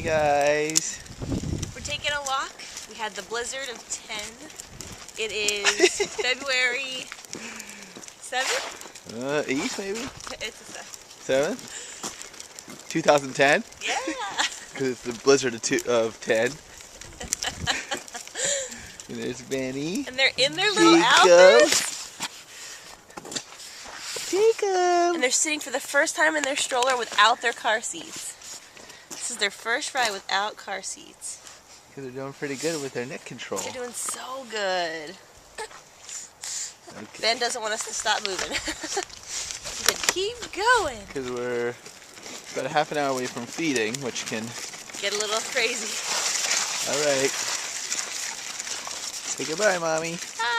Hey guys. We're taking a walk. We had the blizzard of 10. It is February 7th? 8th maybe? It's the 7th. 7th? 2010? Yeah! Because it's the blizzard of 10. And there's Benny. And they're in their little outfits. Jacob! And they're sitting for the first time in their stroller without their car seats. This is their first ride without car seats. Because they're doing pretty good with their neck control. They're doing so good. Okay. Ben doesn't want us to stop moving. He said, keep going. Because we're about a half an hour away from feeding, which can Get a little crazy. Alright. Say goodbye, Mommy. Bye.